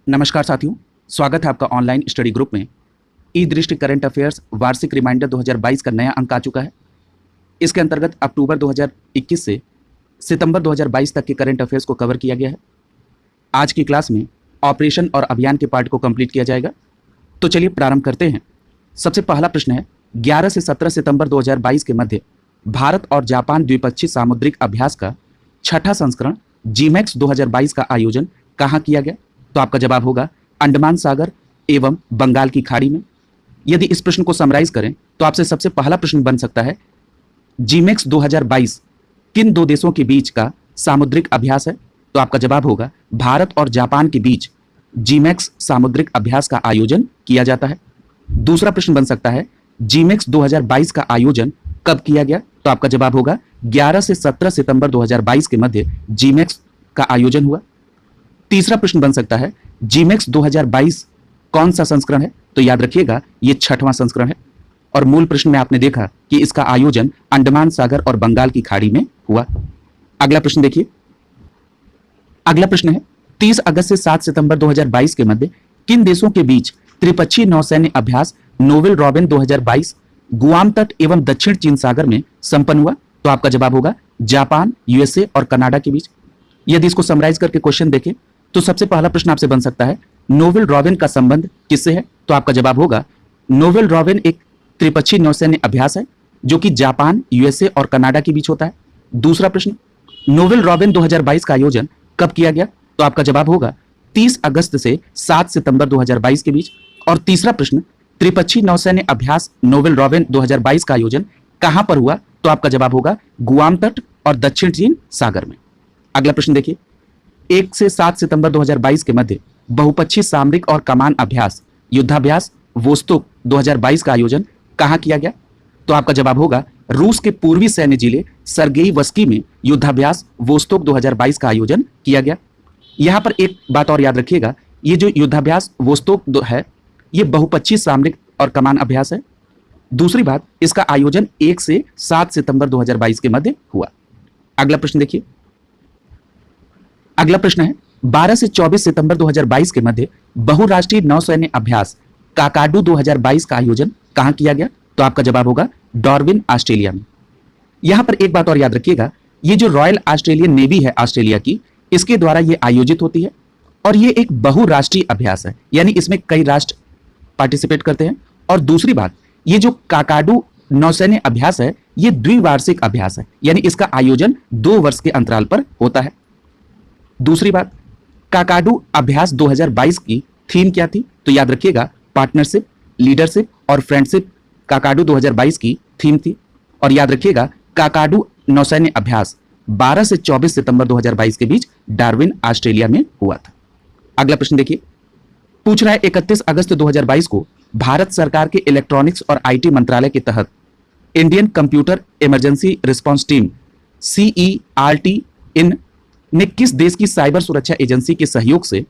नमस्कार साथियों, स्वागत है आपका ऑनलाइन स्टडी ग्रुप में। ई दृष्टि करंट अफेयर्स वार्षिक रिमाइंडर 2022 का नया अंक आ चुका है। इसके अंतर्गत अक्टूबर 2021 से सितंबर 2022 तक के करंट अफेयर्स को कवर किया गया है। आज की क्लास में ऑपरेशन और अभियान के पार्ट को कंप्लीट किया जाएगा। तो चलिए प्रारंभ करते हैं। सबसे पहला प्रश्न है, 11 से 17 सितंबर 2022 के मध्य भारत और जापान द्विपक्षीय सामुद्रिक अभ्यास का छठा संस्करण जीमैक्स 2022 का आयोजन कहाँ किया गया? तो आपका जवाब होगा अंडमान सागर एवं बंगाल की खाड़ी में। यदि इस प्रश्न को समराइज करें तो आपसे सबसे पहला प्रश्न बन सकता है, जीमैक्स 2022 किन दो देशों के बीच का सामुद्रिक अभ्यास है? तो आपका जवाब होगा भारत और जापान के बीच जीमैक्स सामुद्रिक अभ्यास का आयोजन किया जाता है। दूसरा प्रश्न बन सकता है, जीमैक्स 2022 का आयोजन कब किया गया? तो आपका जवाब होगा 11 से 17 सितंबर 2022 के मध्य जीमैक्स का आयोजन हुआ। तीसरा प्रश्न बन सकता है, जीमैक्स 2022 कौन सा संस्करण है? तो याद रखिएगा यह छठवां संस्करण है और मूल प्रश्न में आपने देखा कि इसका आयोजन अंडमान सागर और बंगाल की खाड़ी में हुआ। अगला प्रश्न देखिए। अगला प्रश्न है, 30 अगस्त से 7 सितंबर 2022 के मध्य किन देशों के बीच त्रिपक्षीय नौसैन्य अभ्यास नोवेल रॉबिन 2022 गुआम तट एवं दक्षिण चीन सागर में संपन्न हुआ? तो आपका जवाब होगा जापान, यूएसए और कनाडा के बीच। यदि इसको समराइज करके क्वेश्चन देखें तो सबसे पहला प्रश्न आपसे बन सकता है, नोवेल रॉबिन का संबंध किससे है? तो आपका जवाब होगा नोवेल रॉबिन एक त्रिपक्षीय नौसैन्य अभ्यास है जो कि जापान, यूएसए और कनाडा के बीच होता है। दूसरा प्रश्न, नोवेल रॉबिन 2022 का आयोजन कब किया गया? तो आपका जवाब होगा 30 अगस्त से 7 सितंबर 2022 के बीच। और तीसरा प्रश्न, त्रिपक्षीय नौसैन्य अभ्यास नोवेल रॉबिन 2022 का आयोजन कहां पर हुआ? तो आपका जवाब होगा गुआम तट और दक्षिण चीन सागर में। अगला प्रश्न देखिए, 1 से 7 सितंबर 2022 के मध्य बहुपक्षीय सामरिक और कमान अभ्यास युद्धाभ्यास वोस्तोक 2022 का आयोजन कहां किया गया? तो आपका जवाब होगा रूस के पूर्वी सैन्य जिले सर्गेइवस्की में युद्धाभ्यास वोस्तोक 2022 का आयोजन किया गया। यहां पर एक बात और याद रखिएगा, ये जो युद्धाभ्यास वोस्तोक है ये बहुपक्षीय सामरिक और कमान अभ्यास है। दूसरी बात, इसका आयोजन 1 से 7 सितंबर 2022 के मध्य हुआ। अगला प्रश्न देखिए। अगला प्रश्न है, 12 से 24 सितंबर 2022 के मध्य बहुराष्ट्रीय नौसैन्य अभ्यास काकाडू 2022 का आयोजन कहां किया गया? तो आपका जवाब होगा डार्विन, ऑस्ट्रेलिया में। यहां पर एक बात और याद रखिएगा, ये जो रॉयल ऑस्ट्रेलियन नेवी है ऑस्ट्रेलिया की, इसके द्वारा ये आयोजित होती है और ये एक बहुराष्ट्रीय अभ्यास है, यानी इसमें कई राष्ट्र पार्टिसिपेट करते हैं। और दूसरी बात, ये जो काकाडू नौसैन्य अभ्यास है ये द्विवार्षिक अभ्यास है, यानी इसका आयोजन 2 वर्ष के अंतराल पर होता है। दूसरी बात, काकाडू अभ्यास 2022 की थीम क्या थी? तो याद रखिएगा पार्टनरशिप, लीडरशिप और फ्रेंडशिप काकाडू 2022 की थीम थी। और याद रखिएगा काकाडू नौसैन्य अभ्यास 12 से 24 सितंबर 2022 के बीच डार्विन, ऑस्ट्रेलिया में हुआ था। अगला प्रश्न देखिए, पूछ रहा है 31 अगस्त 2022 को भारत सरकार के इलेक्ट्रॉनिक्स और आईटी मंत्रालय के तहत Indian computer emergency response team CERT इन ने किस देश की साइबर सुरक्षा एजेंसी के सहयोग से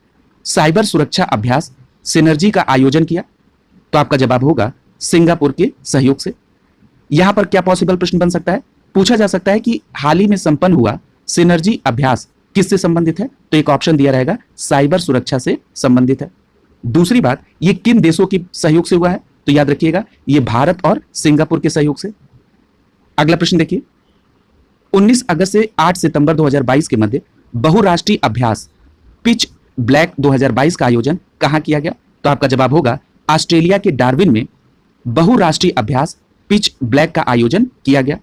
साइबर सुरक्षा अभ्यास सिनर्जी का आयोजन किया? तो आपका जवाब होगा सिंगापुर के सहयोग से। यहां पर क्या पॉसिबल प्रश्न बन सकता है? पूछा जा सकता है कि हाल ही में संपन्न हुआ सिनर्जी अभ्यास किससे संबंधित है? तो एक ऑप्शन दिया रहेगा साइबर सुरक्षा से संबंधित है। दूसरी बात, ये किन देशों के सहयोग से हुआ है? तो याद रखिएगा ये भारत और सिंगापुर के सहयोग से। अगला प्रश्न देखिए, 19 अगस्त से 8 सितंबर 2022 के मध्य बहुराष्ट्रीय अभ्यास पिच ब्लैक 2022 का आयोजन कहां किया गया? तो आपका जवाब होगा ऑस्ट्रेलिया के डार्विन में बहुराष्ट्रीय अभ्यास पिच ब्लैक का आयोजन किया गया।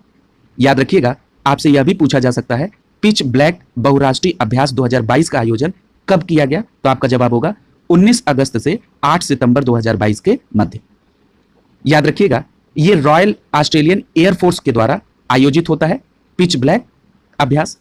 याद रखिएगा आपसे यह भी पूछा जा सकता है पिच ब्लैक बहुराष्ट्रीय अभ्यास 2022 का आयोजन कब किया गया? तो आपका जवाब होगा 19 अगस्त से 8 सितंबर 2022 के मध्य। याद रखिएगा यह रॉयल ऑस्ट्रेलियन एयरफोर्स के द्वारा आयोजित होता है पिच ब्लैक अभ्यास।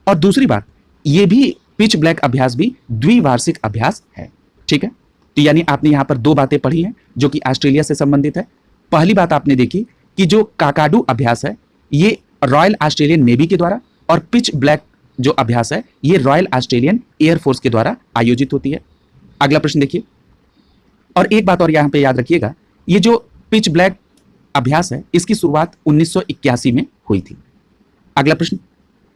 और दूसरी बात, यह भी पिच ब्लैक अभ्यास भी द्विवार्षिक अभ्यास है। ठीक है, तो यानी आपने यहां पर 2 बातें पढ़ी हैं जो कि ऑस्ट्रेलिया से संबंधित है। पहली बात आपने देखी कि जो काकाडू अभ्यास है ये रॉयल ऑस्ट्रेलियन नेवी के द्वारा, और पिच ब्लैक जो अभ्यास है ये रॉयल ऑस्ट्रेलियन एयरफोर्स के द्वारा आयोजित होती है। अगला प्रश्न देखिए, और एक बात और यहां पे याद रखिएगा, ये जो पिच ब्लैक अभ्यास है इसकी शुरुआत 1981 में हुई थी। अगला प्रश्न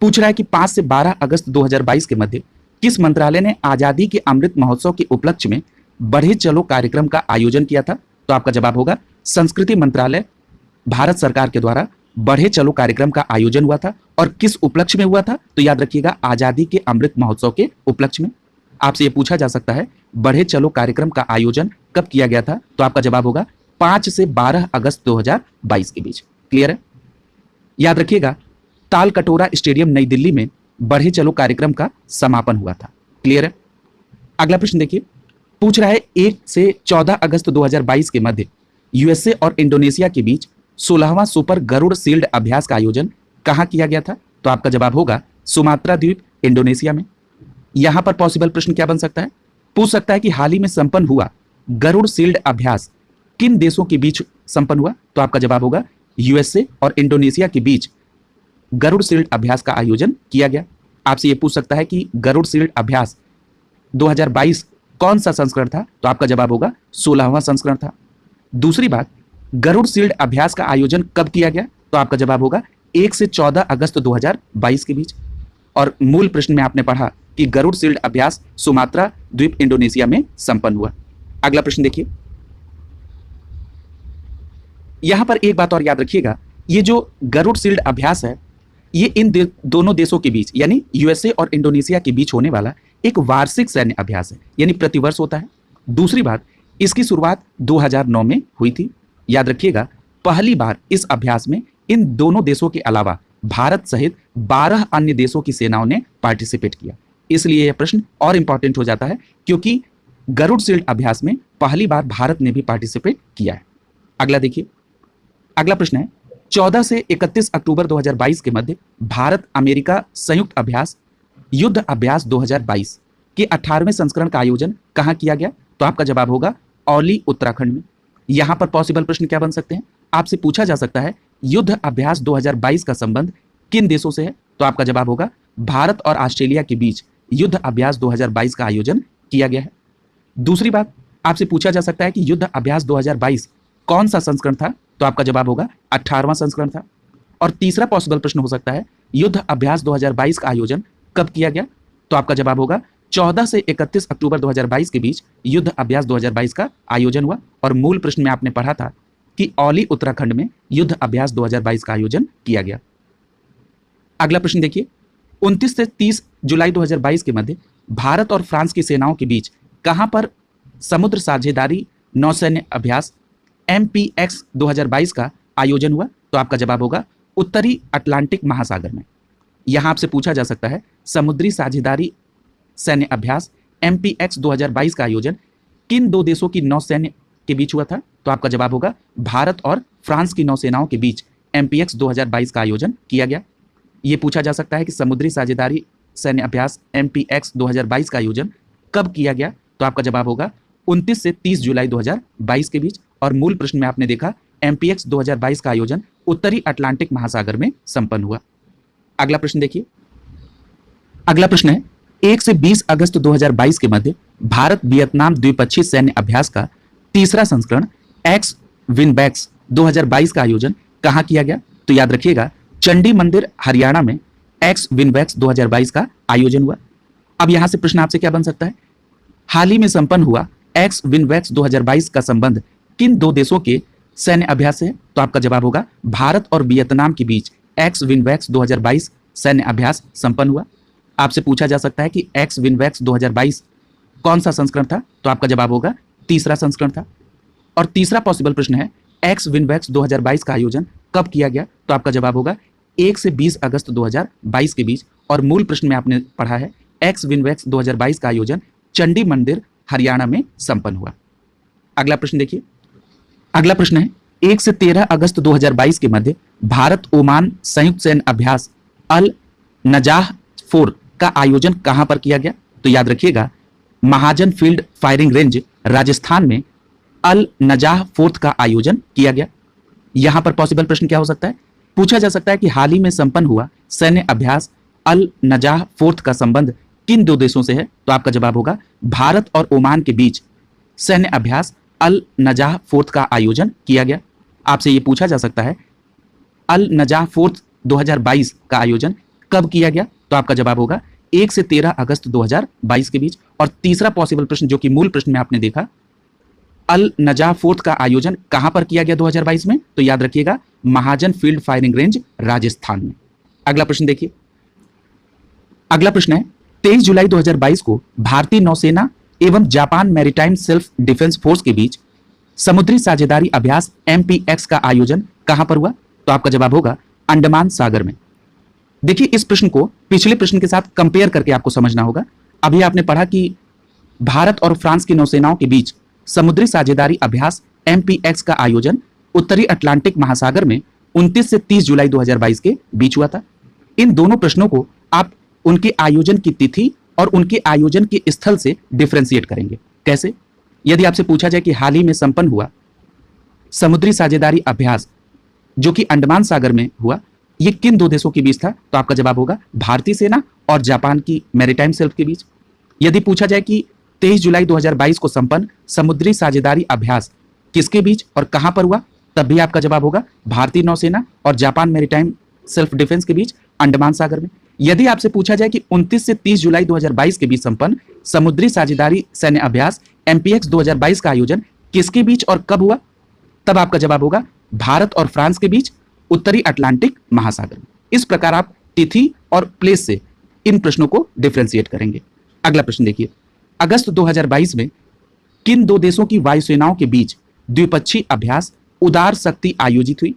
पूछ रहा है कि 5 से 12 अगस्त 2022 के मध्य किस मंत्रालय ने आजादी के अमृत महोत्सव के उपलक्ष्य में बढ़े चलो कार्यक्रम का आयोजन किया था? तो आपका जवाब होगा संस्कृति मंत्रालय, भारत सरकार के द्वारा बढ़े चलो कार्यक्रम का आयोजन हुआ था। और किस उपलक्ष्य में हुआ था? तो याद रखिएगा आजादी के अमृत महोत्सव के उपलक्ष्य में। आपसे यह पूछा जा सकता है बढ़े चलो कार्यक्रम का आयोजन कब किया गया था? तो आपका जवाब होगा 5 से 12 अगस्त 2022 के बीच। क्लियर है? याद रखिएगा ताल कटोरा स्टेडियम नई दिल्ली में बढ़े चलो कार्यक्रम का समापन हुआ था। क्लियर है? अगला प्रश्न देखिए, पूछ रहा है 1 से 14 अगस्त 2022 के मध्य यूएसए और इंडोनेशिया के बीच 16वां सुपर गरुड़ शील्ड अभ्यास का आयोजन कहां किया गया था? तो आपका जवाब होगा सुमात्रा द्वीप, इंडोनेशिया में। यहां पर पॉसिबल प्रश्न क्या बन सकता है? पूछ सकता है कि हाल ही में संपन्न हुआ गरुड़ शील्ड अभ्यास किन देशों के बीच संपन्न हुआ? तो आपका जवाब होगा यूएसए और इंडोनेशिया के बीच गरुड़ शील्ड अभ्यास का आयोजन किया गया। आपसे यह पूछ सकता है कि गरुड़ शील्ड अभ्यास 2022 कौन सा संस्करण था? तो आपका जवाब होगा 16वां संस्करण था। दूसरी बात, गरुड़ शील्ड अभ्यास का आयोजन कब किया गया? तो आपका जवाब होगा 1 से 14 अगस्त 2022 के बीच। और मूल प्रश्न में आपने पढ़ा कि गरुड़ शील्ड अभ्यास सुमात्रा द्वीप, इंडोनेशिया में संपन्न हुआ। अगला प्रश्न देखिए, यहां पर एक बात और याद रखिएगा, ये जो गरुड़ शील्ड अभ्यास है ये इन दोनों देशों के बीच यानी यूएसए और इंडोनेशिया के बीच होने वाला एक वार्षिक सैन्य अभ्यास है, यानी प्रतिवर्ष होता है। दूसरी बात, इसकी शुरुआत 2009 में हुई थी। याद रखिएगा पहली बार इस अभ्यास में इन दोनों देशों के अलावा भारत सहित 12 अन्य देशों की सेनाओं ने पार्टिसिपेट किया। इसलिए यह प्रश्न और इंपॉर्टेंट हो जाता है क्योंकि गरुड़ शील्ड अभ्यास में पहली बार भारत ने भी पार्टिसिपेट किया है। अगला देखिए, अगला प्रश्न है 14 से 31 अक्टूबर 2022 के मध्य भारत अमेरिका संयुक्त अभ्यास युद्ध अभ्यास 2022 के 18वें संस्करण का आयोजन कहां किया गया? तो आपका जवाब होगा औली, उत्तराखंड में। यहां पर पॉसिबल प्रश्न क्या बन सकते हैं? आपसे पूछा जा सकता है युद्ध अभ्यास 2022 का संबंध किन देशों से है? तो आपका जवाब होगा भारत और ऑस्ट्रेलिया के बीच युद्ध अभ्यास 2022 का आयोजन किया गया है। दूसरी बात, आपसे पूछा जा सकता है कि युद्ध अभ्यास 2022 कौन सा संस्करण था? तो आपका जवाब होगा 18वां संस्करण था। और तीसरा पॉसिबल प्रश्न हो सकता है युद्ध अभ्यास 2022 का आयोजन कब किया गया? तो आपका जवाब होगा 14 से 31 अक्टूबर 2022 के बीच युद्ध अभ्यास 2022 का आयोजन हुआ। और मूल प्रश्न में आपने पढ़ा था कि औली, उत्तराखंड में युद्ध अभ्यास 2022 का आयोजन किया गया। अगला प्रश्न देखिए, 29 से 30 जुलाई 2022 के मध्य भारत और फ्रांस की सेनाओं के बीच कहां पर समुद्र साझेदारी नौसैन्य अभ्यास MPX 2022 का आयोजन हुआ? तो आपका जवाब होगा उत्तरी अटलांटिक महासागर में। यहां आपसे पूछा जा सकता है समुद्री साझेदारी सैन्य अभ्यास MPX 2022 का आयोजन किन दो देशों की नौसैन्य के बीच हुआ था? तो आपका जवाब होगा भारत और फ्रांस की नौसेनाओं के बीच MPX 2022 का आयोजन किया गया। यह पूछा जा सकता है कि समुद्री साझेदारी सैन्य अभ्यास MPX 2022 का आयोजन कब किया गया? तो आपका जवाब होगा 29 से 30 जुलाई 2022 के बीच। और मूल प्रश्न में आपने देखा MPX 2022 का आयोजन उत्तरी अटलांटिक महासागर में संपन्न हुआ। अगला प्रश्न देखिए, अगला प्रश्न है 1 से 20 अगस्त 2022 के मध्य भारत वियतनाम द्विपक्षीय सैन्य अभ्यास का तीसरा संस्करण एक्स विनबैक्स 2022 का आयोजन कहां किया गया? तो याद रखिएगा चंडी मंदिर, हरियाणा में एक्स विनबैक्स 2022 का आयोजन हुआ। अब यहां से प्रश्न आपसे क्या बन सकता है? हाल ही में संपन्न हुआ एक्स विनबैक्स 2022 का संबंध किन दो देशों के सैन्य अभ्यास से है? तो आपका जवाब होगा भारत और वियतनाम के बीच एक्स विनबैक्स 2022 सैन्य अभ्यास संपन्न हुआ। आपसे पूछा जा सकता है कि एक्स विनबैक्स 2022 कौन सा संस्करण था? तो आपका जवाब होगा तीसरा संस्करण था। और तीसरा पॉसिबल प्रश्न है एक्स विनबैक्स 2022 का आयोजन कब किया गया? तो आपका जवाब होगा 1 से 20 अगस्त 2022 के बीच। और मूल प्रश्न में आपने पढ़ा है एक्स विनबैक्स 2022 का आयोजन चंडी मंदिर, हरियाणा में संपन्न हुआ। अगला प्रश्न देखिए, अगला प्रश्न है 1 से 13 अगस्त 2022 के मध्य भारत ओमान संयुक्त सैन्य अभ्यास अल नजाह 4 का आयोजन कहां पर किया गया? तो याद रखिएगा महाजन फील्ड फायरिंग रेंज, राजस्थान में अल नजाह 4 का आयोजन किया गया। यहां पर पॉसिबल प्रश्न क्या हो सकता है? पूछा जा सकता है कि हाल ही में संपन्न हुआ सैन्य अभ्यास अल नजाह 4 का संबंध किन दो देशों से है? तो आपका जवाब होगा भारत और ओमान के बीच सैन्य अभ्यास अल नजाह 4 का आयोजन किया गया। आपसे यह पूछा जा सकता है अल नजाह 4 2022 का आयोजन कब किया गया? तो आपका जवाब होगा 1 से 13 अगस्त 2022 के बीच। और तीसरा पॉसिबल प्रश्न जो कि मूल प्रश्न में आपने देखा, अल नजा फोर्थ का आयोजन कहां पर किया गया 2022 में? तो याद रखिएगा महाजन फील्ड फायरिंग रेंज, राजस्थान में। अगला प्रश्न देखिए, अगला प्रश्न है 23 जुलाई 2022 को भारतीय नौसेना एवं Japan maritime self defence force के बीच समुद्री साझेदारी अभ्यास MPX का आयोजन कहां पर हुआ? तो आपका जवाब होगा अंडमान सागर में। देखिए, इस प्रश्न को पिछले प्रश्न के साथ कंपेयर करके आपको समझना होगा। अभी आपने पढ़ा कि भारत और फ्रांस की नौसेनाओं के बीच समुद्री साझेदारी अभ्यास MPX का आयोजन उत्तरी अटलांटिक महासागर में 29 से 30 जुलाई 2022 के बीच हुआ था। इन दोनों प्रश्नों को आप उनके आयोजन की तिथि और उनके आयोजन के स्थल से डिफरेंशिएट करेंगे। कैसे? यदि आपसे पूछा जाए कि हाल ही में संपन्न हुआ समुद्री साझेदारी अभ्यास जो कि अंडमान सागर में हुआ, ये किन दो देशों के बीच था? तो आपका जवाब होगा भारतीय सेना और जापान की मैरीटाइम सेल्फ के बीच। यदि पूछा जाए कि 23 जुलाई 2022 को संपन्न समुद्री साझेदारी अभ्यास किसके बीच और कहां पर हुआ, तब भी आपका जवाब होगा भारतीय नौसेना और जापान मैरीटाइम सेल्फ डिफेंस के बीच, अंडमान सागर में। यदि आपसे पूछा जाए कि 29 से 30 जुलाई 2022 के बीच संपन्न समुद्री साझेदारी सैन्य अभ्यास MPX 2022 का आयोजन किसके बीच और कब हुआ, तब आपका जवाब होगा भारत और फ्रांस के बीच, उत्तरी अटलांटिक महासागर में। इस प्रकार आप तिथि और प्लेस से इन प्रश्नों को डिफरेंशिएट करेंगे। अगला प्रश्न देखिए, अगस्त 2022 में किन दो देशों की वायुसेनाओं के बीच द्विपक्षीय अभ्यास उदार शक्ति आयोजित हुई?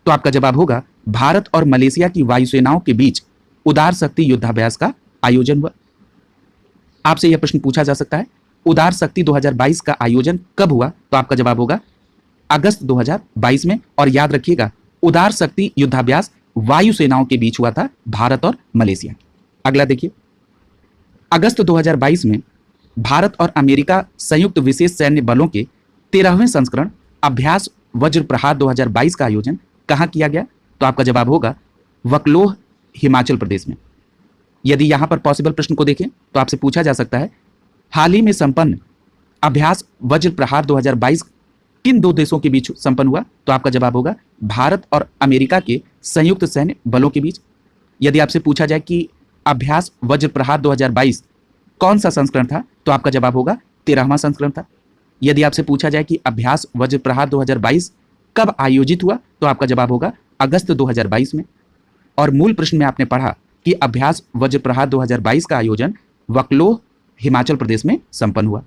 तो आपका जवाब होगा भारत और मलेशिया की वायुसेनाओं के बीच उदार शक्ति युद्धाभ्यास का आयोजन हुआ। आपसे यह प्रश्न पूछा जा सकता है, उदार शक्ति 2022 का आयोजन कब हुआ? तो आपका जवाब होगा अगस्त 2022 में। और याद रखिएगा उदार शक्ति युद्धाभ्यास वायुसेनाओं के बीच हुआ था, भारत और मलेशिया। अगला देखिए, अगस्त 2022 में भारत और अमेरिका संयुक्त विशेष सैन्य बलों के 13वें संस्करण अभ्यास वज्र प्रहार 2022 का आयोजन कहां किया गया? तो आपका जवाब होगा वकलोह, हिमाचल प्रदेश में। यदि यहां पर पॉसिबल प्रश्न को देखें तो आपसे पूछा जा सकता है हाल ही में संपन्न अभ्यास वज्र प्रहार 2022 किन दो देशों के बीच संपन्न हुआ? तो आपका जवाब होगा भारत और अमेरिका के संयुक्त सैन्य बलों के बीच। यदि आपसे पूछा जाए कि अभ्यास वज्र प्रहार 2022 कौन सा संस्करण था? तो आपका जवाब होगा 13वां संस्करण था। यदि आपसे पूछा जाए कि अभ्यास वज्र प्रहार 2022 कब आयोजित हुआ? तो आपका जवाब होगा अगस्त 2022 में। और मूल प्रश्न में आपने पढ़ा कि अभ्यास वज्र प्रहार 2022 का आयोजन वकलोह, हिमाचल प्रदेश में संपन्न हुआ।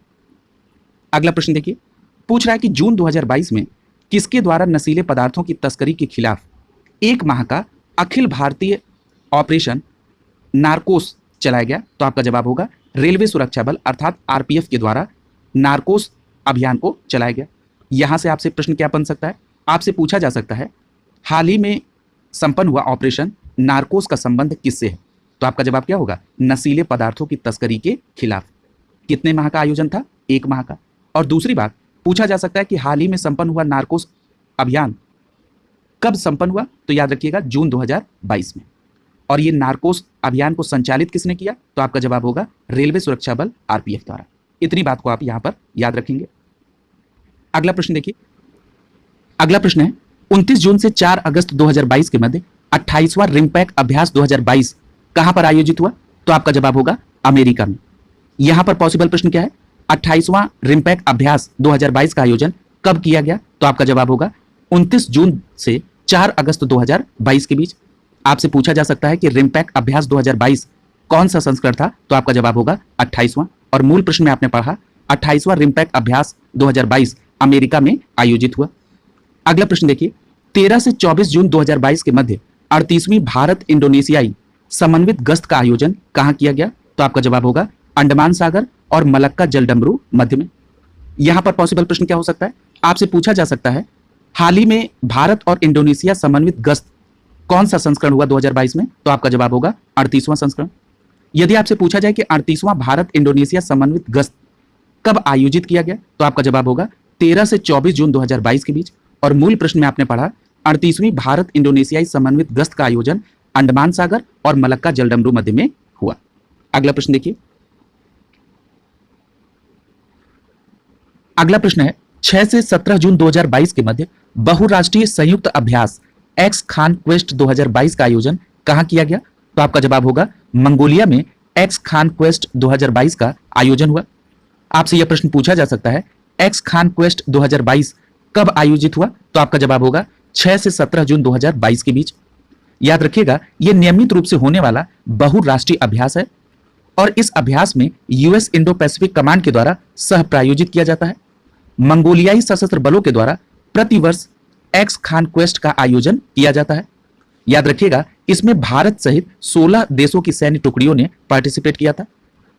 अगला प्रश्न देखिए, पूछ रहा है कि जून 2022 में किसके द्वारा नशीले पदार्थों की तस्करी के खिलाफ 1 माह का अखिल भारतीय ऑपरेशन नारकोस चलाया गया? तो आपका जवाब होगा रेलवे सुरक्षा बल अर्थात RPF के द्वारा नारकोस अभियान को चलाया गया। यहां से आपसे प्रश्न क्या बन सकता है? आपसे पूछा जा सकता है हाल ही में संपन्न हुआ ऑपरेशन नारकोस का संबंध किससे है? तो आपका जवाब क्या होगा? नशीले पदार्थों की तस्करी के खिलाफ। कितने माह का आयोजन था? 1 माह का। और दूसरी बात पूछा जा सकता है कि हाल ही में संपन्न हुआ नारकोस अभियान कब संपन्न हुआ? तो याद रखिएगा जून 2022 में। और ये नारकोस अभियान को संचालित किसने किया? तो आपका जवाब होगा रेलवे सुरक्षा बल RPF द्वारा। इतनी बात को आप यहां पर याद रखेंगे। अगला प्रश्न देखिए, अगला प्रश्न है 29 जून से 4 अगस्त 2022 के मध्य 28वां रिम्पैक अभ्यास 2022 कहां पर आयोजित हुआ? तो आपका जवाब होगा अमेरिका में। यहां पर पॉसिबल प्रश्न क्या है? 28वां रिम्पैक अभ्यास 2022 का आयोजन कब किया गया? तो आपका जवाब होगा 29 जून से 4 अगस्त 2022 के बीच। आपसे पूछा जा सकता है कि रिम्पैक अभ्यास 2022 कौन सा संस्करण था? तो आपका जवाब होगा 28वां। और मूल प्रश्न में आपने पढ़ा 28वां रिम्पैक अभ्यास 2022 अमेरिका में आयोजित हुआ। अगला प्रश्न देखिए, 13 से 24 जून 2022 के मध्य 38वीं भारत इंडोनेशियाई समन्वित गश्त का आयोजन कहां किया गया? तो आपका जवाब होगा अंडमान सागर और मलक्का जलडमरू मध्य में। यहां पर पॉसिबल प्रश्न क्या हो सकता है? आपसे पूछा जा सकता है हाल ही में भारत और इंडोनेशिया समन्वित गश्त कौन सा संस्करण हुआ 2022 में? तो आपका जवाब होगा 38वां संस्करण। यदि आपसे पूछा जाए कि 38वां भारत इंडोनेशिया समन्वित गश्त कब आयोजित किया गया? तो आपका जवाब होगा 13 से 24 जून 2022 के बीच। और मूल प्रश्न में आपने पढ़ा 38वीं भारत इंडोनेशियाई समन्वित गश्त का आयोजन अंडमान सागर और मलक्का जलडमरू मध्य में हुआ। अगला प्रश्न देखिए, अगला प्रश्न है 6 से 17 जून 2022 के मध्य बहुराष्ट्रीय संयुक्त अभ्यास एक्स खान क्वेस्ट 2022 का आयोजन कहां किया गया? तो आपका जवाब होगा मंगोलिया में एक्स खान क्वेस्ट 2022 का आयोजन हुआ? आपसे यह प्रश्न पूछा जा सकता है, एक्स खान क्वेस्ट 2022 कब आयोजित हुआ? तो आपका जवाब होगा 6 से 17 जून 2022 के बीच। याद रखिएगा, यह नियमित रूप से होने वाला बहुराष्ट्रीय अभ्यास है और इस अभ्यास में यूएस इंडो पैसिफिक कमांड के द्वारा सह प्रायोजित किया जाता है। मंगोलियाई सशस्त्र बलों के द्वारा प्रतिवर्ष एक्स खान क्वेस्ट का आयोजन किया जाता है। याद रखिएगा, इसमें भारत सहित 16 देशों की सैन्य टुकड़ियों ने पार्टिसिपेट किया था।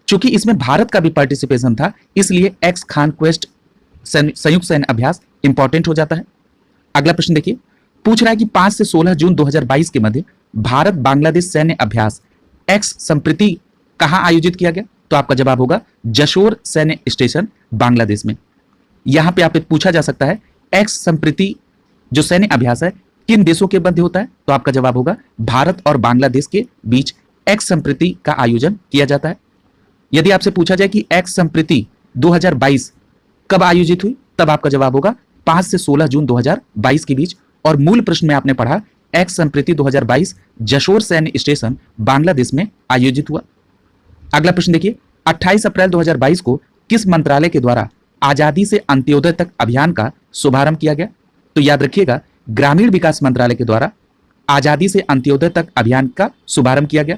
चूंकि इसमें भारत का भी पार्टिसिपेशन था, इसलिए एक्स खान क्वेस्ट संयुक्त सैन्य अभ्यास इंपॉर्टेंट हो जाता है। अगला प्रश्न देखिए, पूछ रहा है कि 5 से 16 जून 2022 के मध्य भारत बांग्लादेश सैन्य अभ्यास एक्स संप्रीति कहां आयोजित किया गया? तो आपका जवाब होगा जशोर सैन्य स्टेशन, बांग्लादेश में। यहां पे आपसे पूछा जा सकता है, एक्स संप्रीति जो सैन्य अभ्यास है किन देशों के मध्य होता है? तो आपका जवाब होगा भारत और बांग्लादेश के बीच एक्स संप्रीति का आयोजन किया जाता है। यदि आपसे पूछा जाए कि एक्स संप्रीति 2022 कब आयोजित हुई, तब आपका जवाब होगा 5 से 16 जून 2022 के बीच। और मूल प्रश्न में आपने पढ़ा, एक्स संप्रीति 2022 जशोर सैन्य स्टेशन, बांग्लादेश में आयोजित हुआ। अगला प्रश्न देखिए, 28 अप्रैल 2022 को किस मंत्रालय के द्वारा आजादी से अंत्योदय तक अभियान का शुभारंभ किया गया? तो याद रखिएगा, ग्रामीण विकास मंत्रालय के द्वारा आजादी से अंत्योदय तक अभियान का शुभारंभ किया गया।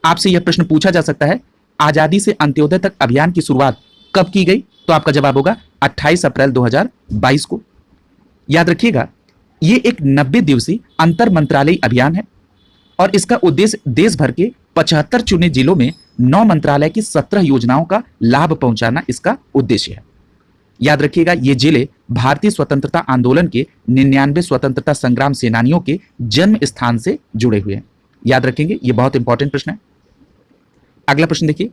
आपसे यह प्रश्न पूछा जा सकता है, आजादी से अंत्योदय तक अभियान की शुरुआत कब की गई? तो आपका जवाब होगा 28 अप्रैल 2022 को। याद रखिएगा, यह एक 90 दिवसीय अंतर मंत्रालयी अभियान है और इसका उद्देश्य देश भर के 75 चुने जिलों में 9 मंत्रालय की 17 योजनाओं का लाभ पहुंचाना इसका उद्देश्य है। याद रखिएगा, ये जिले भारतीय स्वतंत्रता आंदोलन के 99 स्वतंत्रता संग्राम सेनानियों के जन्म स्थान से जुड़े हुए हैं। याद रखेंगे, ये बहुत इंपॉर्टेंट प्रश्न है। अगला प्रश्न देखिए,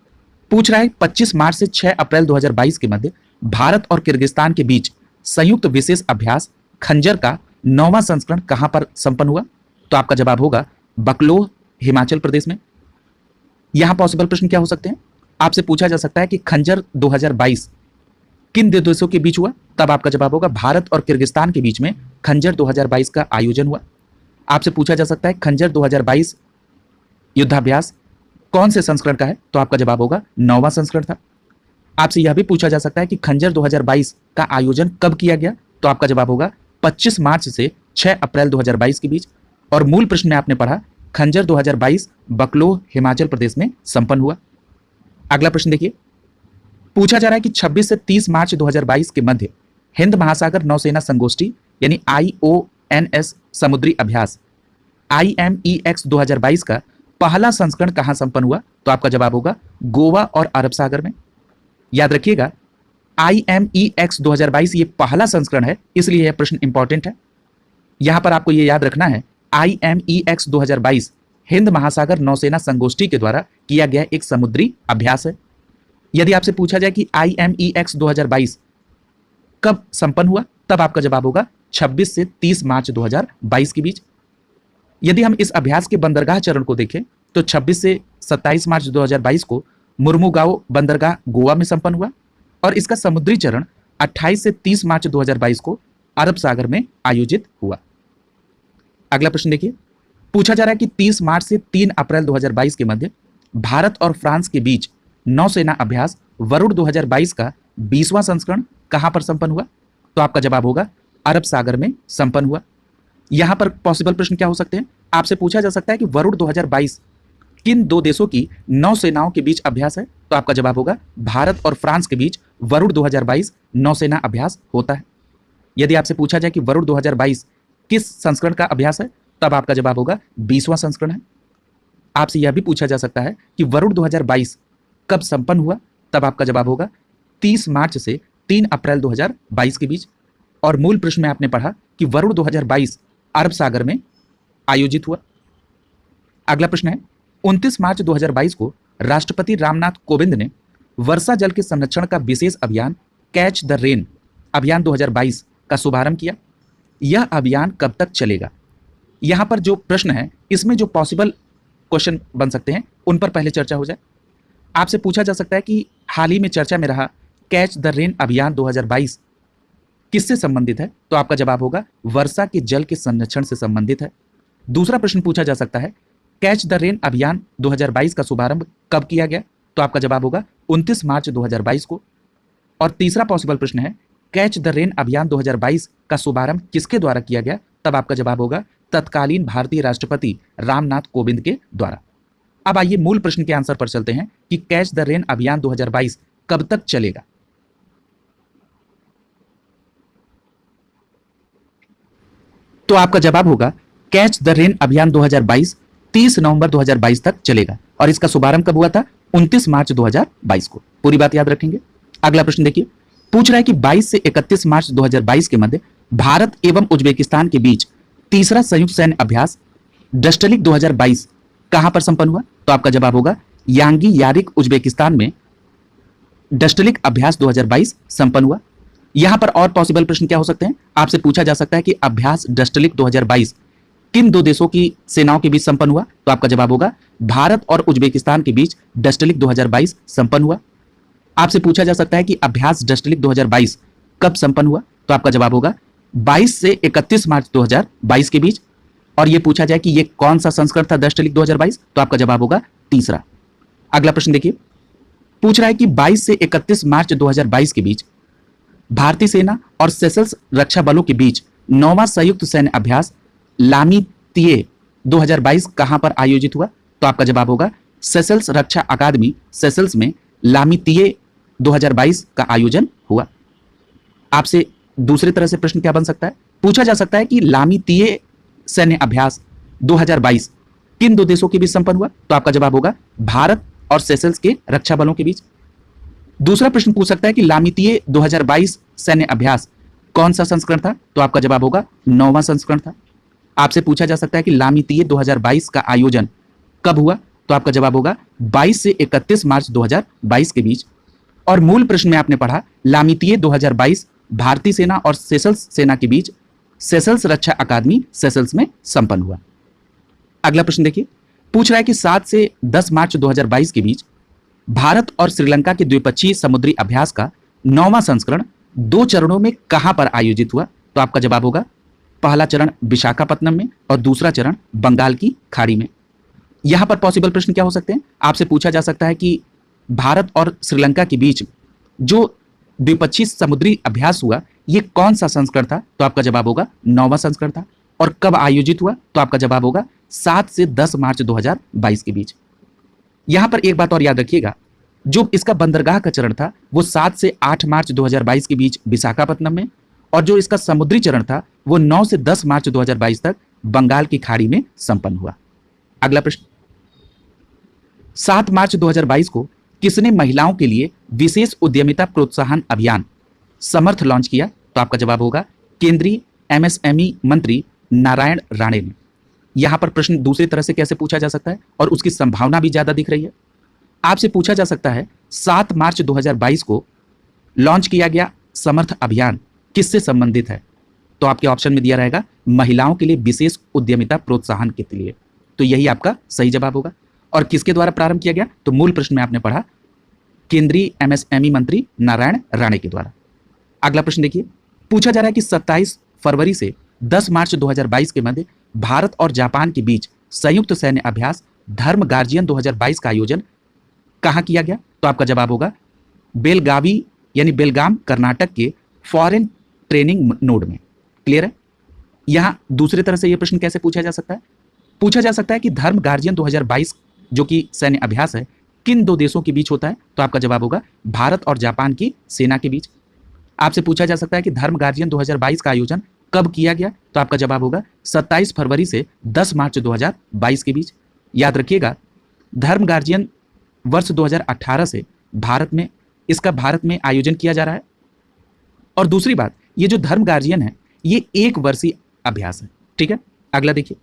पूछ रहा है 25 मार्च से 6 अप्रैल 2022 के मध्य भारत और किर्गिस्तान के बीच संयुक्त विशेष अभ्यास खंजर का 9वां संस्करण कहां पर संपन्न हुआ? तो आपका जवाब होगा बकलोह, हिमाचल प्रदेश में। यहां पॉसिबल प्रश्न क्या हो सकते हैं? आपसे पूछा जा सकता है कि खंजर 2022 किन दो देशों के बीच हुआ? तब आपका जवाब होगा भारत और किर्गिस्तान के बीच में खंजर 2022 का आयोजन हुआ। आपसे पूछा जा सकता है खंजर 2022 युद्धाभ्यास कौन से संस्करण का है? तो आपका जवाब होगा 9वां संस्करण था। आपसे यह भी पूछा जा सकता है कि खंजर 2022 का आयोजन कब किया गया? तो आपका जवाब होगा 25 मार्च से 6 अप्रैल 2022 के बीच। और मूल प्रश्न में आपने पढ़ा, खंजर 2022 बकलोह, हिमाचल प्रदेश में संपन्न हुआ। अगला प्रश्न देखिए, पूछा जा रहा है कि 26 से 30 मार्च 2022 के मध्य हिंद महासागर नौसेना संगोष्ठी यानी IONS समुद्री अभ्यास IMEX 2022 का पहला संस्करण कहां संपन्न हुआ? तो आपका जवाब होगा गोवा और अरब सागर में। याद रखिएगा, IMEX 2022 ये पहला संस्करण है, इसलिए यह प्रश्न इंपॉर्टेंट है। यहां पर आपको यह याद रखना है, IMEX 2022 हिंद महासागर नौसेना संगोष्ठी के द्वारा किया गया एक समुद्री अभ्यास है। यदि आपसे पूछा जाए कि IMEX 2022 कब संपन्न हुआ, तब आपका जवाब होगा 26 से 30 मार्च 2022 के बीच। यदि हम इस अभ्यास के बंदरगाह चरण को देखें तो 26 से 27 मार्च 2022 को मुर्मुगांव बंदरगाह गोवा में संपन्न हुआ और इसका समुद्री चरण 28 से 30 मार्च 2022 को अरब सागर में आयोजित हुआ। अगला प्रश्न देखिए, पूछा जा रहा है कि 30 मार्च से 3 अप्रैल 2022 के मध्य भारत और फ्रांस के बीच नौसेना अभ्यास वरुण 2022 का 20वां संस्करण कहां पर संपन्न हुआ? तो आपका जवाब होगा अरब सागर में संपन्न हुआ। यहां पर पॉसिबल प्रश्न क्या हो सकते हैं? आपसे पूछा जा सकता है कि वरुण 2022 किन दो देशों की नौसेनाओं के बीच अभ्यास है? तो आपका जवाब होगा भारत और फ्रांस के बीच वरुण 2022 नौसेना अभ्यास होता है। यदि आपसे पूछा जाए कि वरुण 2022 किस संस्करण का अभ्यास है, तब आपका जवाब होगा 20वां संस्करण है। आपसे यह भी पूछा जा सकता है कि वरुण 2022 कब संपन्न हुआ? तब आपका जवाब होगा 30 मार्च से 3 अप्रैल 2022 के बीच। और मूल प्रश्न में आपने पढ़ा कि वरुण 2022 अरब सागर में आयोजित हुआ। अगला प्रश्न है, 29 मार्च 2022 को राष्ट्रपति रामनाथ कोविंद ने वर्षा जल के संरक्षण का विशेष अभियान कैच द रेन अभियान 2022 का शुभारंभ किया। यह अभियान कब तक चलेगा? यहां पर जो प्रश्न है, इसमें जो पॉसिबल क्वेश्चन बन सकते हैं उन पर पहले चर्चा हो जाए। आपसे पूछा जा सकता है कि हाल ही में चर्चा में रहा कैच द रेन अभियान 2022 किससे संबंधित है? तो आपका जवाब होगा वर्षा के जल के संरक्षण से संबंधित है। दूसरा प्रश्न पूछा जा सकता है, कैच द रेन अभियान 2022 का शुभारंभ कब किया गया? तो आपका जवाब होगा 29 मार्च 2022 को। और तीसरा पॉसिबल प्रश्न है, कैच द रेन अभियान 2022 का शुभारंभ किसके द्वारा किया गया? तब आपका जवाब होगा तत्कालीन भारतीय राष्ट्रपति रामनाथ कोविंद के द्वारा। अब आइए मूल प्रश्न के आंसर पर चलते हैं कि कैच द रेन अभियान 2022 कब तक चलेगा। तो आपका जवाब होगा कैच द रेन अभियान 2022 30 नवंबर 2022 तक चलेगा और इसका शुभारंभ कब हुआ था? 29 मार्च 2022 को। पूरी बात याद रखेंगे। अगला प्रश्न देखिए, पूछ रहा है कि 22 से 31 मार्च 2022 के मध्य भारत एवं उज्बेकिस्तान के बीच तीसरा संयुक्त सैन्य अभ्यास डस्टलिक 2022 कहां पर संपन्न हुआ? तो आपका जवाब होगा यांगी यारिक उज्बेकिस्तान में डस्टलिक अभ्यास 2022 संपन्न हुआ। यहां पर और पॉसिबल प्रश्न क्या हो सकते हैं? आपसे पूछा जा सकता है कि अभ्यास डस्टलिक 2022 किन दो देशों की सेनाओं के बीच संपन्न हुआ? तो आपका जवाब होगा भारत और उज्बेकिस्तान के बीच डस्टलिक 2022 संपन्न हुआ। आपसे पूछा जा सकता है कि अभ्यास डस्टलिक 2022 कब संपन्न हुआ? तो आपका जवाब होगा 22 से 31 मार्च 2022 के बीच। और यह पूछा जाए कि यह कौन सा संस्करण था डस्टलिक 2022? तो आपका जवाब होगा तीसरा। अगला प्रश्न देखिए, पूछ रहा है कि 22 से 31 मार्च 2022 के बीच भारतीय सेना और सेशल्स रक्षा बलों के बीच 9वां संयुक्त सैन्य अभ्यास लामी तिये 2022 कहां पर आयोजित हुआ? तो आपका जवाब होगा सेशल्स रक्षा अकादमी सेशल्स में लामी तिये 2022 का आयोजन हुआ। आपसे दूसरी तरह से प्रश्न क्या बन सकता है? पूछा जा सकता है कि लामी तिये सैन्य अभ्यास 2022 किन दो देशों के बीच संपन्न हुआ? तो आपका जवाब होगा भारत और सेशल्स के रक्षा बलों के बीच। दूसरा प्रश्न पूछ सकता है कि लामी तिये 2022 सैन्य अभ्यास कौन सा संस्करण था? तो आपका जवाब होगा 9वां संस्करण था। आपसे पूछा जा सकता है कि लामी तिये 2022 का आयोजन कब हुआ? तो आपका जवाब होगा 22 से 31 मार्च 2022 के बीच। और मूल प्रश्न में आपने पढ़ा लामी तिये 2022 भारतीय सेना और सेशल्स सेना के बीच सेशल्स रक्षा अकादमी सेशल्स में संपन्न हुआ। अगला प्रश्न देखिए, पूछ रहा है कि 7 से 10 मार्च 2022 के बीच भारत और श्रीलंका के द्विपक्षीय समुद्री अभ्यास का 9वां संस्करण 2 चरणों में कहां पर आयोजित हुआ? तो आपका जवाब होगा पहला चरण विशाखापत्तनम में और दूसरा चरण बंगाल की खाड़ी में। यहां पर पॉसिबल प्रश्न क्या हो सकते हैं? आपसे पूछा जा सकता है कि भारत और श्रीलंका के बीच जो द्विपक्षीय समुद्री अभ्यास हुआ यह कौन सा संस्करण था? तो आपका जवाब होगा 9वां संस्करण था। और कब आयोजित हुआ? तो आपका जवाब होगा 7 से 10 मार्च 2022 के बीच। यहां पर एक बात और याद रखिएगा, जो इसका बंदरगाह का चरण था वो 7 से 8 मार्च 2022 के बीच विशाखापत्तनम में, और जो इसका समुद्री चरण था वो 9 से 10 मार्च 2022 तक बंगाल की खाड़ी में संपन्न हुआ। अगला प्रश्न, 7 मार्च 2022 को किसने महिलाओं के लिए विशेष उद्यमिता प्रोत्साहन अभियान समर्थ लॉन्च किया? तो आपका जवाब होगा केंद्रीय एमएसएमई मंत्री नारायण राणे ने। यहां पर प्रश्न दूसरी तरह से कैसे पूछा जा सकता है और उसकी संभावना भी ज्यादा दिख रही है। आपसे पूछा जा सकता है 7 मार्च 2022 को लॉन्च किया गया समर्थ अभियान किससे संबंधित है? तो आपके ऑप्शन में दिया रहेगा महिलाओं के लिए विशेष उद्यमिता प्रोत्साहन के लिए। तो यही आपका सही जवाब होगा। और किसके द्वारा प्रारंभ किया गया? तो मूल प्रश्न में आपने पढ़ा केंद्रीय एमएसएमई मंत्री नारायण राणे के द्वारा। अगला प्रश्न देखिए, पूछा जा रहा है कि 27 फरवरी से 10 मार्च 2022 के मध्य भारत और जापान के बीच संयुक्त सैन्य अभ्यास धर्म गार्जियन 2022 का आयोजन कहां किया गया? तो आपका जवाब होगा बेलगावी यानी बेलगाम कर्नाटक के फॉरेन ट्रेनिंग नोड में। क्लियर है? यहां दूसरी तरह से यह प्रश्न कैसे पूछा जा सकता है? पूछा जा सकता है कि धर्म गार्जियन 2022 जो कि सैन्य अभ्यास है किन दो देशों के बीच होता है? तो आपका जवाब होगा भारत और जापान की सेना के बीच। आपसे पूछा जा सकता है कि धर्म गार्जियन 2022 का आयोजन कब किया गया? तो आपका जवाब होगा 27 फरवरी से 10 मार्च 2022 के बीच। याद रखिएगा, धर्म गार्जियन वर्ष 2018 से भारत में आयोजन किया जा रहा है। और दूसरी बात, ये जो धर्म गार्जियन है ये 1 वर्षीय अभ्यास है। ठीक है, अगला देखिए,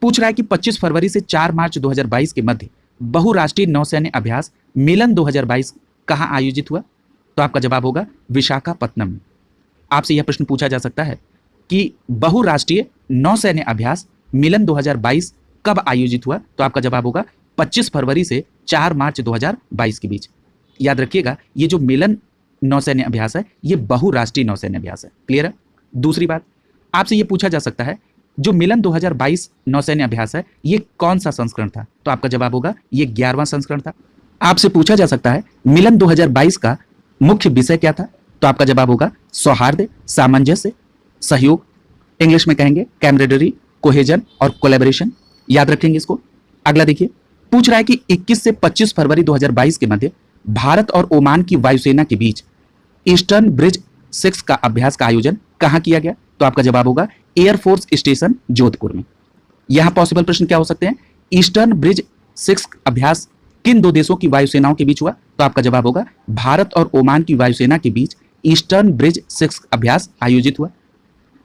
पूछ रहा है कि 25 फरवरी से 4 मार्च 2022 के मध्य बहुराष्ट्रीय नौसैन्य अभ्यास मिलन 2022 कहां आयोजित हुआ? तो आपका जवाब होगा विशाखापत्तनम में। आपसे यह प्रश्न पूछा जा सकता है कि बहुराष्ट्रीय नौसैन्य अभ्यास मिलन 2022 कब आयोजित हुआ? तो आपका जवाब होगा 25 फरवरी से 4 मार्च 2022 के बीच। याद रखिएगा, ये जो मिलन नौसैन्य अभ्यास है ये बहुराष्ट्रीय नौसैन्य अभ्यास है। क्लियर है? दूसरी बात, आपसे ये पूछा जा सकता है जो मिलन 2022 नौसैन्य अभ्यास है ये कौन सा संस्करण था? तो आपका जवाब होगा ये 11वां संस्करण था। आपसे पूछा जा सकता है मिलन 2022 का मुख्य विषय क्या था? तो आपका जवाब होगा सौहार्द, सामंजस्य, सहयोग, इंग्लिश में कहेंगे कैमरेडरी, कोहेजन और कोलैबोरेशन। याद रखेंगे इसको। अगला देखिए, पूछ रहा है कि 21 से 25 फरवरी 2022 के मध्य भारत और ओमान की वायुसेना के बीच ईस्टर्न ब्रिज 6 का अभ्यास का आयोजन कहां किया गया? तो आपका जवाब होगा एयरफोर्स स्टेशन जोधपुर में। यहां पॉसिबल प्रश्न क्या हो सकते हैं? ईस्टर्न ब्रिज 6 अभ्यास किन दो देशों की वायुसेनाओं के बीच हुआ? तो आपका जवाब होगा भारत और ओमान की वायुसेना के बीच ईस्टर्न ब्रिज 6 अभ्यास आयोजित हुआ।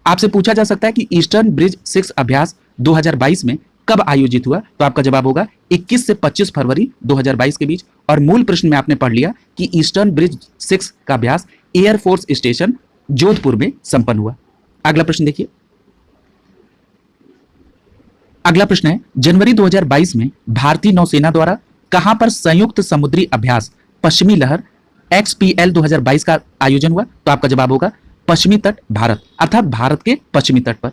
आपसे पूछा जा सकता है कि ईस्टर्न ब्रिज 6 अभ्यास 2022 में कब आयोजित हुआ? तो आपका जवाब होगा 21 से 25 फरवरी 2022 के बीच। और मूल प्रश्न में आपने पढ़ लिया कि ईस्टर्न ब्रिज 6 का अभ्यास एयरफोर्स स्टेशन जोधपुर में संपन्न हुआ। अगला प्रश्न देखिए। अगला प्रश्न है, जनवरी 2022 में भारतीय नौसेना द्वारा कहां पर संयुक्त समुद्री अभ्यास पश्चिमी लहर XPL 2022 का आयोजन हुआ? तो आपका जवाब होगा पश्चिमी तट भारत, अर्थात भारत के पश्चिमी तट पर।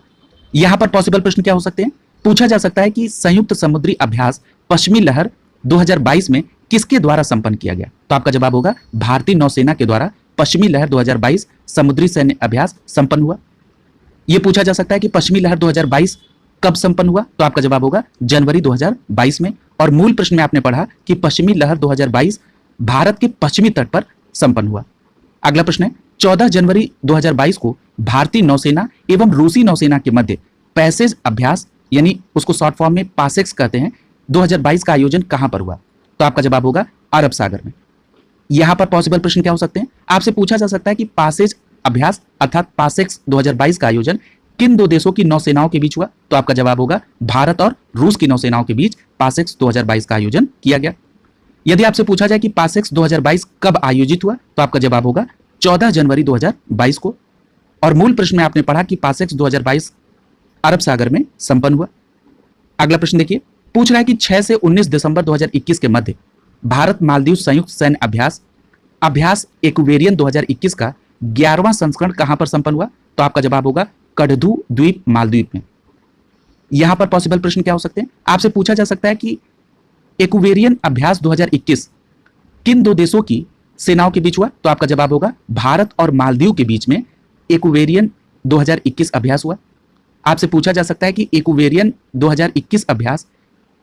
यहां पर पॉसिबल प्रश्न क्या हो सकते हैं? पूछा जा सकता है कि संयुक्त समुद्री अभ्यास पश्चिमी लहर 2022 में किसके द्वारा संपन्न किया गया? तो आपका जवाब होगा भारतीय नौसेना के द्वारा पश्चिमी लहर 2022 समुद्री सैन्य अभ्यास संपन्न हुआ। यह पूछा जा सकता है कि पश्चिमी लहर 2022 कब संपन्न हुआ? तो आपका जवाब होगा जनवरी 2022 में। और मूल प्रश्न में आपने पढ़ा कि पश्चिमी लहर 2022 भारत के पश्चिमी तट पर संपन्न हुआ। अगला प्रश्न है, 14 जनवरी 2022 को भारतीय नौसेना एवं रूसी नौसेना के मध्य पैसेज अभ्यास, यानी उसको शॉर्ट फॉर्म में पासेक्स कहते हैं, 2022 का आयोजन कहां पर हुआ? तो आपका जवाब होगा अरब सागर में। यहां पर पॉसिबल प्रश्न क्या हो सकते हैं? आपसे पूछा जा सकता है कि पासेज अभ्यास अर्थात पासेक्स 2022 का आयोजन किन दो देशों की नौसेनाओं के बीच हुआ? तो आपका जवाब होगा भारत और रूस की नौसेनाओं के बीच पासेक्स 2022 का आयोजन किया गया। यदि आपसे पूछा जाए कि पासेक्स 2022 कब आयोजित हुआ? तो आपका जवाब होगा 14 जनवरी 2022 को। और मूल प्रश्न में आपने पढ़ा कि पासेक्स 2022 अरब सागर में संपन्न हुआ। अगला प्रश्न देखिए, पूछ रहा है कि 6 से 19 दिसंबर 2021 के मध्य भारत मालदीव संयुक्त सैन्य अभ्यास एक्वेरियन 2021 का 11वां संस्करण कहां पर संपन्न हुआ? तो आपका जवाब होगा कड़धू द्वीप मालदीव में। यहां पर पॉसिबल प्रश्न क्या हो सकते हैं? आपसे पूछा जा सकता है कि एक्वेरियन अभ्यास 2021 किन दो देशों की सेनाओं के बीच हुआ? तो आपका जवाब होगा भारत और मालदीव के बीच में एक्वेरियन 2021 अभ्यास हुआ। आपसे पूछा जा सकता है कि एक्वेरियन 2021 अभ्यास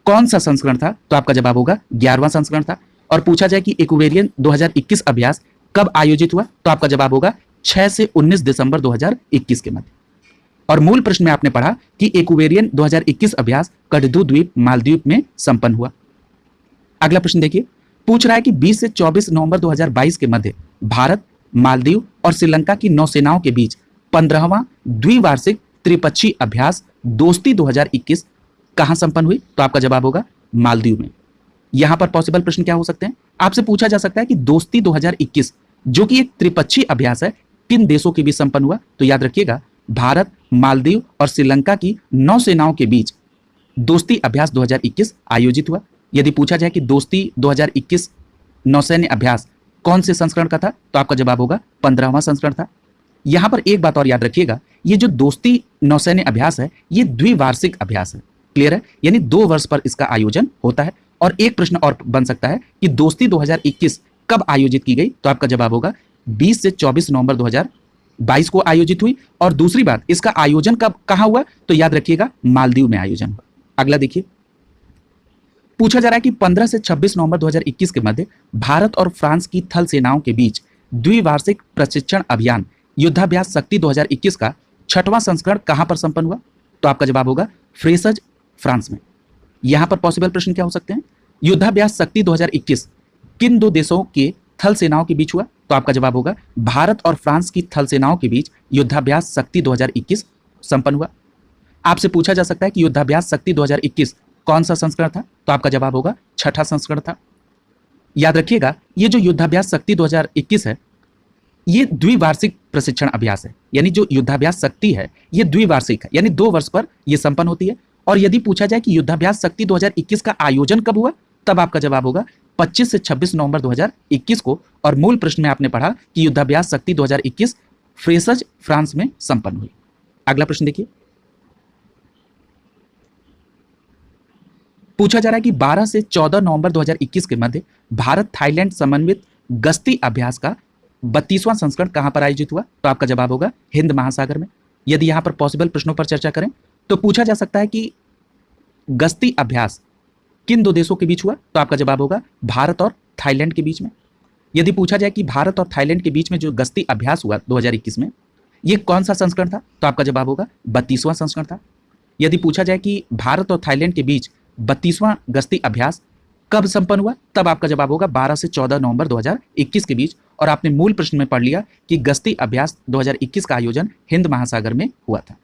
कौन सा संस्करण था? तो आपका जवाब होगा 11वां संस्करण था। और पूछा जाए कि एक्वेरियन 2021 अभ्यास कब आयोजित हुआ? तो आपका जवाब होगा 6 से 19 दिसंबर 2021 के मध्य। और मूल प्रश्न में आपने पढ़ा कि एक्वेरियन 2021 अभ्यास कड़धू द्वीप मालदीव में संपन्न हुआ। अगला प्रश्न देखिए, पूछ रहा है कि 20 से 24 नवंबर 2022 के मध्य भारत, मालदीव और श्रीलंका की नौसेनाओं के बीच 15वां द्विवार्षिक त्रिपक्षीय अभ्यास दोस्ती 2021 कहां संपन्न हुई? तो आपका जवाब होगा मालदीव में। यहां पर पॉसिबल प्रश्न क्या हो सकते हैं? आपसे पूछा जा सकता है कि दोस्ती 2021 जो कि एक त्रिपक्षीय अभ्यास है किन देशों के बीच संपन्न हुआ? तो याद रखिएगा भारत, मालदीव और श्रीलंका की नौसेनाओं के बीच दोस्ती अभ्यास 2021 आयोजित हुआ। यदि पूछा जाए कि दोस्ती 2021 नौसैन्य अभ्यास कौन से संस्करण का था? तो आपका जवाब होगा 15वां संस्करण था। यहां पर एक बात और याद रखिएगा, ये जो दोस्ती नौसैन्य अभ्यास है ये द्विवार्षिक अभ्यास है। क्लियर है? यानी 2 वर्ष पर इसका आयोजन होता है। और एक प्रश्न और बन सकता है कि दोस्ती 2021 कब आयोजित की गई? तो आपका जवाब होगा 20 से 24 नवंबर 2022 को आयोजित हुई। और दूसरी बात, इसका आयोजन कब कहां हुआ? तो याद रखिएगा मालदीव में आयोजन हुआ। अगला देखिए, पूछा जा रहा है कि 15 से 26 नवंबर 2021 के मध्य भारत और फ्रांस की थल सेनाओं के बीच द्विवार्षिक प्रशिक्षण अभियान युद्धाभ्यास शक्ति 2021 का 6वां संस्करण कहां पर संपन्न हुआ? तो आपका जवाब होगा फ्रेसज, फ्रांस में। यहां पर पॉसिबल प्रश्न क्या हो सकते हैं? युद्धाभ्यास शक्ति 2021 किन दो देशों के थल सेनाओं के बीच हुआ? तो आपका जवाब होगा भारत और फ्रांस की थल सेनाओं के बीच युद्धाभ्यास शक्ति 2021 संपन्न हुआ। आपसे पूछा जा सकता है कि युद्धाभ्यास शक्ति 2021 कौन सा संस्करण था? तो आपका जवाब होगा 6ठा संस्करण था। याद रखिएगा, ये जो युद्धाभ्यास शक्ति 2021 है ये द्विवार्षिक प्रशिक्षण अभ्यास है। यानी जो युद्धाभ्यास शक्ति है ये द्विवार्षिक है, यानी 2 वर्ष पर यह संपन्न होती है। और यदि पूछा जाए कि युद्धाभ्यास शक्ति 2021 का आयोजन कब हुआ? तब आपका जवाब होगा 25 से 26 नवंबर 2021 को। और मूल प्रश्न में आपने पढ़ा कि युद्धाभ्यास शक्ति 2021 फ्रेसज, फ्रांस में संपन्न हुई। अगला प्रश्न देखिए, पूछा जा रहा है कि 12 से 14 नवंबर 2021 के मध्य भारत थाईलैंड समन्वित गश्ती अभ्यास का 32वां संस्करण कहां पर आयोजित हुआ? तो आपका जवाब होगा हिंद महासागर में। यदि यहां पर पॉसिबल प्रश्नों पर चर्चा करें तो पूछा जा सकता है कि गश्ती अभ्यास किन दो देशों के बीच हुआ? तो आपका जवाब होगा भारत और थाईलैंड के बीच में। यदि पूछा जाए कि भारत और थाईलैंड के बीच में जो गश्ती अभ्यास हुआ 2021 में, ये कौन सा संस्करण था? तो आपका जवाब होगा 32वां संस्करण था। यदि पूछा जाए कि भारत और थाईलैंड के बीच 32वां गश्ती अभ्यास कब संपन्न हुआ, तब आपका जवाब होगा 12 से 14 नवंबर 2021 के बीच। और आपने मूल प्रश्न में पढ़ लिया कि गश्ती अभ्यास 2021 का आयोजन हिंद महासागर में हुआ था।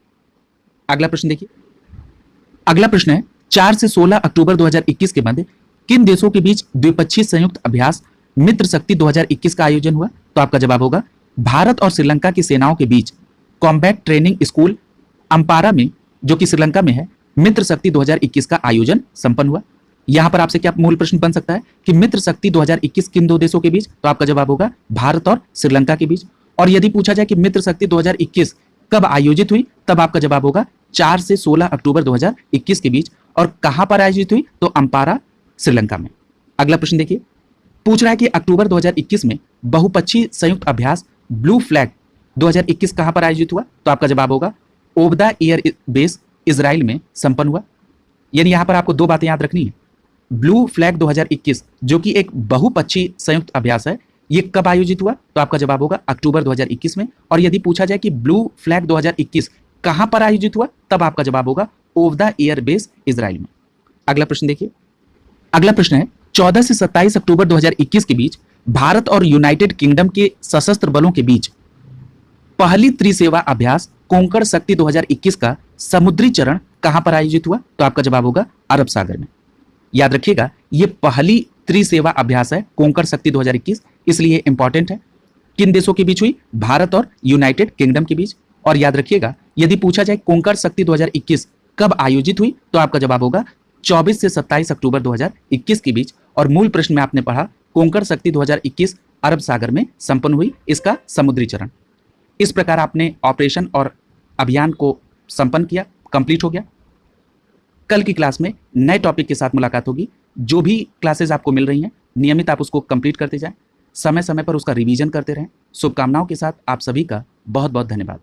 अगला प्रश्न देखिए। अगला प्रश्न है 4 से 16 अक्टूबर 2021 के मध्य किन देशों के बीच द्विपक्षीय संयुक्त अभ्यास मित्र शक्ति 2021 का आयोजन हुआ? तो आपका जवाब होगा भारत और श्रीलंका की सेनाओं के बीच कॉम्बैट ट्रेनिंग स्कूल अंपारा में, जो कि श्रीलंका में है, मित्र शक्ति 2021 का आयोजन संपन्न हुआ। यहां पर आपसे क्या मूल प्रश्न बन सकता है कि मित्र शक्ति 2021 किन दो देशों के बीच? तो आपका जवाब होगा भारत और श्रीलंका के बीच। और यदि पूछा जाए कि मित्र शक्ति 2021 कब आयोजित हुई, तब आपका जवाब होगा 4 से 16 अक्टूबर 2021 के बीच। और कहां पर आयोजित हुई? तो अंपारा, श्रीलंका में। अगला प्रश्न देखिए। पूछ रहा है कि अक्टूबर 2021 में बहुपक्षीय संयुक्त अभ्यास ब्लू फ्लैग 2021 कहां पर आयोजित हुआ? तो आपका जवाब होगा ओबदा एयर बेस, इजराइल में संपन्न हुआ। यानी यहां पर आपको दो बातें याद रखनी है। ब्लू फ्लैग 2021 जो कि एक बहुपक्षीय संयुक्त अभ्यास है, ये कब आयोजित हुआ? तो आपका जवाब होगा अक्टूबर 2021 में। और यदि पूछा जाए कि ब्लू फ्लैग 2021 कहां पर आयोजित हुआ, तब आपका जवाब होगा ओबदा एयर बेस, इजराइल में। अगला प्रश्न देखिए। अगला प्रश्न है 14 से 27 अक्टूबर 2021 के बीच भारत और यूनाइटेड किंगडम के सशस्त्र बलों के बीच पहली त्रिसेवा अभ्यास कोंकण शक्ति 2021 का समुद्री चरण कहां पर आयोजित हुआ? तो आपका जवाब होगा अरब सागर में। याद रखिएगा, यह पहली त्रिसेवा अभ्यास है कोंकण शक्ति 2021, इसलिए इंपॉर्टेंट है। किन देशों के बीच हुई? भारत और यूनाइटेड किंगडम के बीच। और याद रखिएगा, यदि पूछा जाए कोंकण शक्ति 2021 कब आयोजित हुई, तो आपका जवाब होगा 24 से 27 अक्टूबर 2021 के बीच। और मूल प्रश्न में आपने पढ़ा कोंकण शक्ति 2021 अरब सागर में संपन्न हुई, इसका समुद्री चरण। इस प्रकार आपने ऑपरेशन और अभियान को संपन्न किया, कंप्लीट हो गया। कल की क्लास में नए टॉपिक के साथ मुलाकात होगी। जो भी क्लासेस आपको मिल रही हैं, नियमित आप उसको कंप्लीट करते जाएं, समय समय पर उसका रिवीजन करते रहें। शुभकामनाओं के साथ आप सभी का बहुत बहुत धन्यवाद।